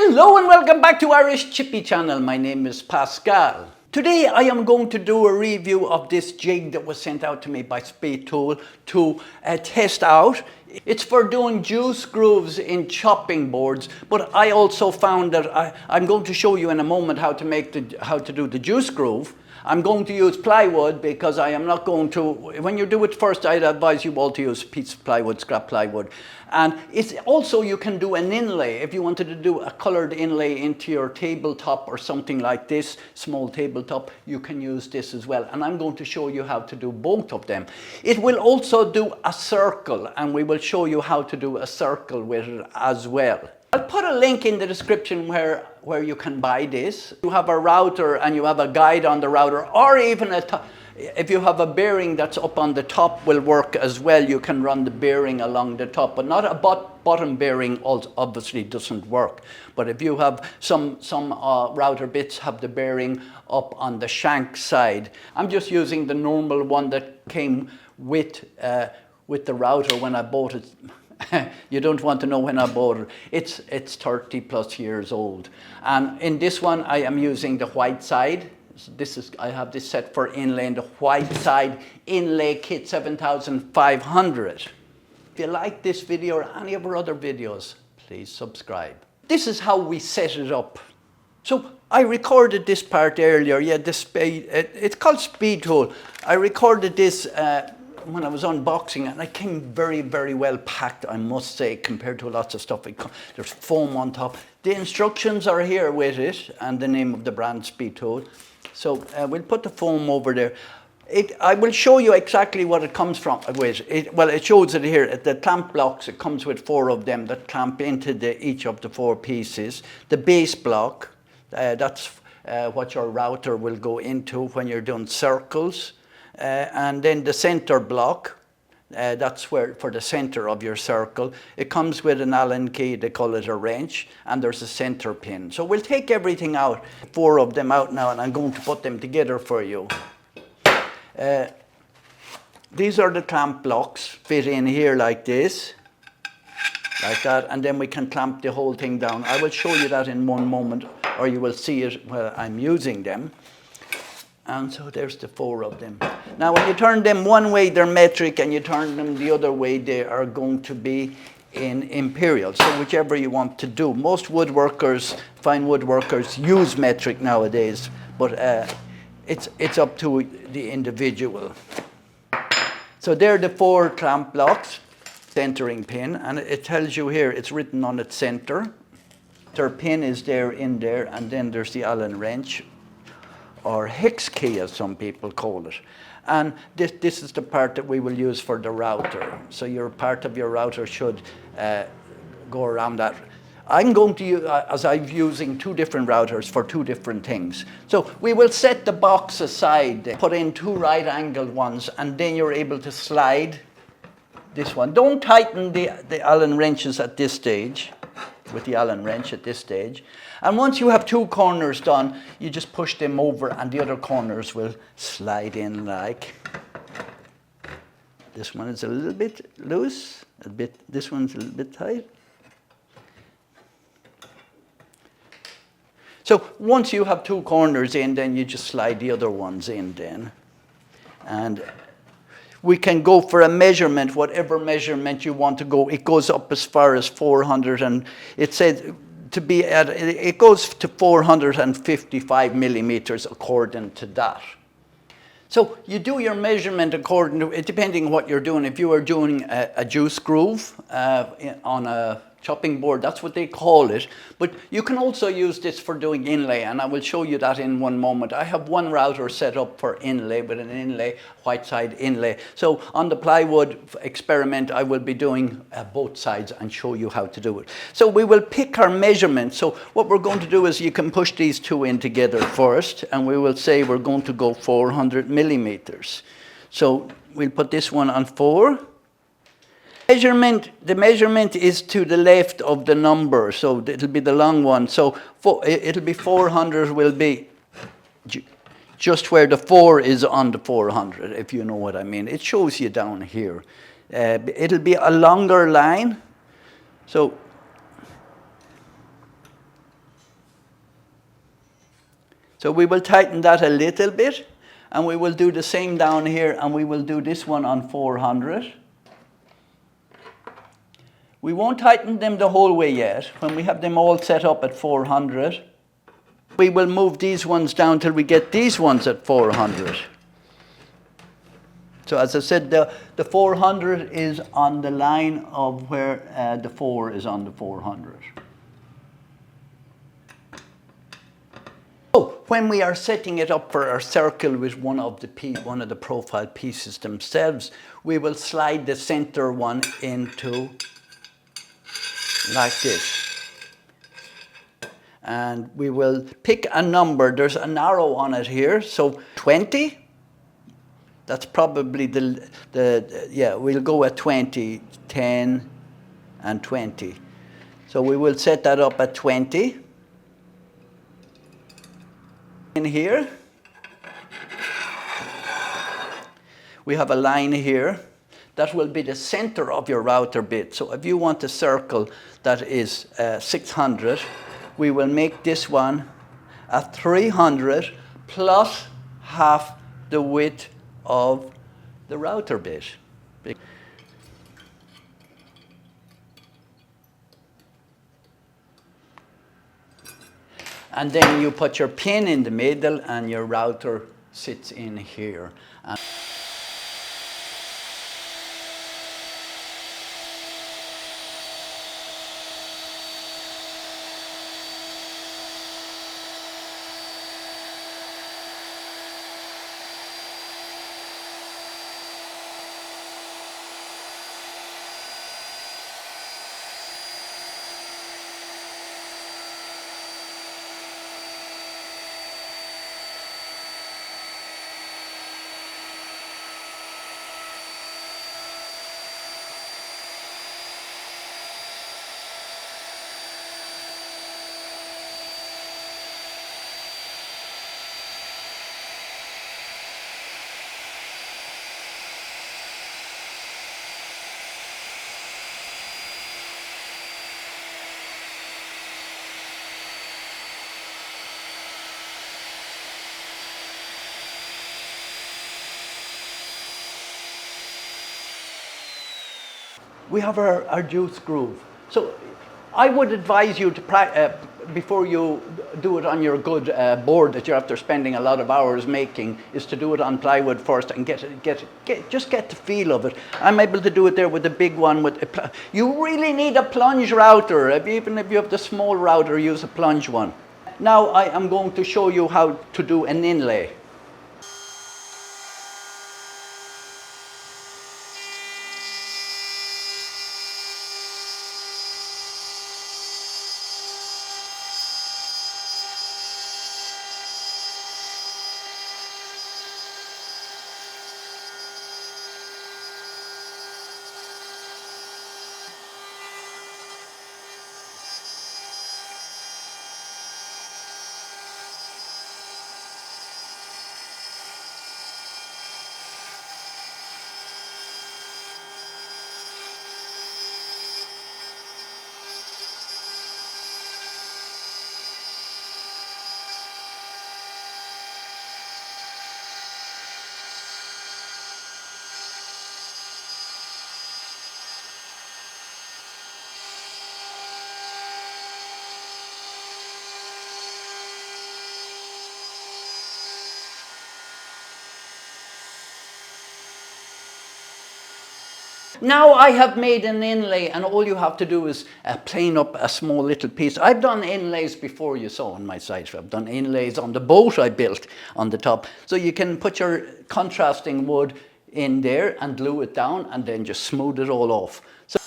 Hello and welcome back to Irish Chippy channel. My name is Pascal. Today I am going to do a review of this jig that was sent out to me by SpeTool to test out. It's for doing juice grooves in chopping boards, but I also found that I'm going to show you in a moment how to do the juice groove. I'm going to use plywood because I am not going to, when you do it first, I'd advise you all to use a piece of plywood, scrap plywood. And it's also, you can do an inlay. If you wanted to do a colored inlay into your tabletop or something like this, small tabletop, you can use this as well. And I'm going to show you how to do both of them. It will also do a circle, and we will show you how to do a circle with it as well. I'll put a link in the description where you can buy this. You have a router and you have a guide on the router, or even if you have a bearing that's up on the top will work as well. You can run the bearing along the top, but not a bottom bearing obviously doesn't work. But if you have some router bits have the bearing up on the shank side. I'm just using the normal one that came with the router when I bought it. You don't want to know when I bought it. It's 30 plus years old. And in this one, I am using the white side. So I have this set for inlay in the white side inlay kit 7500. If you like this video or any of our other videos, please subscribe. This is how we set it up. So I recorded this part earlier. Yeah, it's called SpeTool. I recorded this when I was unboxing, and it came very, very well packed, I must say, compared to lots of stuff. There's foam on top. The instructions are here with it, and the name of the brand, SpeTool. So we'll put the foam over there. I will show you exactly what it comes from with. It shows it here. The clamp blocks, it comes with 4 of them that clamp into each of the 4 pieces. The base block, that's what your router will go into when you're doing circles. And then the center block, that's for the center of your circle. It comes with an Allen key, they call it a wrench, and there's a center pin. So we'll take everything out, 4 of them out now, and I'm going to put them together for you. These are the clamp blocks, fit in here like this, like that, and then we can clamp the whole thing down. I will show you that in one moment, or you will see it while I'm using them. And so there's the 4 of them. Now when you turn them one way, they're metric, and you turn them the other way, they are going to be in imperial. So whichever you want to do. Most woodworkers, fine woodworkers, use metric nowadays, but it's up to the individual. So they're the 4 clamp blocks, centering pin, and it tells you here, it's written on its center. Their pin is there in there, and then there's the Allen wrench, or hex key as some people call it. And this is the part that we will use for the router. So your part of your router should go around that. I'm going to use, as I'm using 2 different routers for 2 different things. So we will set the box aside, put in 2 right angled ones, and then you're able to slide this one. Don't tighten the Allen wrenches at this stage, with the Allen wrench at this stage. And once you have 2 corners done, you just push them over and the other corners will slide in like. This one is a little bit loose, this one's a little bit tight. So once you have 2 corners in, then you just slide the other ones in then. And we can go for a measurement, whatever measurement you want to go. It goes up as far as 400, and it said to be at, it goes to 455 millimeters according to that. So you do your measurement according to, depending on what you're doing. If you are doing a juice groove on a chopping board, that's what they call it. But you can also use this for doing inlay, and I will show you that in one moment. I have one router set up for inlay with an inlay, white side inlay. So on the plywood experiment, I will be doing both sides and show you how to do it. So we will pick our measurement. So what we're going to do is you can push these 2 in together first, and we will say we're going to go 400 millimeters. So we'll put this one on 4. The measurement is to the left of the number, so it'll be the long one. So it'll be 400 will be just where the 4 is on the 400, if you know what I mean. It shows you down here. It'll be a longer line. So So we will tighten that a little bit, and we will do the same down here, and we will do this one on 400. We won't tighten them the whole way yet. When we have them all set up at 400, we will move these ones down till we get these ones at 400. So as I said, the 400 is on the line of where the 4 is on the 400. So when we are setting it up for our circle with one of the profile pieces themselves, we will slide the center one into like this. And we will pick a number. There's an arrow on it here, so 20. That's probably yeah, we'll go at 20, 10, and 20. So we will set that up at 20. In here, we have a line here. That will be the center of your router bit. So if you want a circle that is 600, we will make this one at 300 plus half the width of the router bit. And then you put your pin in the middle and your router sits in here. We have our juice groove. So I would advise you to, before you do it on your good board that you're after spending a lot of hours making, is to do it on plywood first and just get the feel of it. I'm able to do it there with the big one. You really need a plunge router. Even if you have the small router, use a plunge one. Now I am going to show you how to do an inlay. Now I have made an inlay, and all you have to do is plane up a small little piece. I've done inlays before, you saw on my site. I've done inlays on the boat I built on the top. So you can put your contrasting wood in there and glue it down and then just smooth it all off. So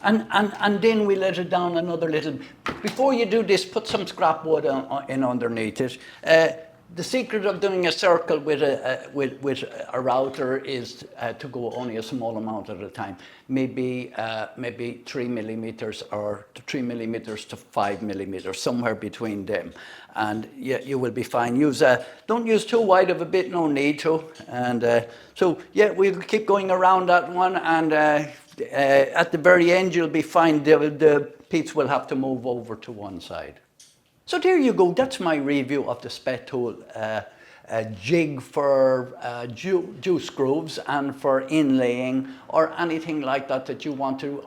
And then we let it down another little. Before you do this, put some scrap wood in underneath it. The secret of doing a circle with a router is to go only a small amount at a time. Maybe 3 millimeters or 3 millimeters to 5 millimeters, somewhere between them, and yeah, you will be fine. Don't use too wide of a bit, no need to. And so yeah, we'll keep going around that one, and at the very end you'll be fine. The piece will have to move over to one side. So there you go, that's my review of the SpeTool jig for juice grooves and for inlaying or anything like that you want to,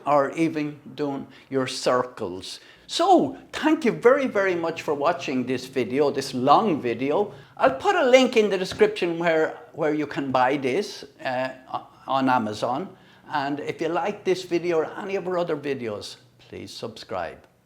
or even doing your circles. So thank you very, very much for watching this video, this long video. I'll put a link in the description where you can buy this on Amazon. And if you like this video or any of our other videos, please subscribe.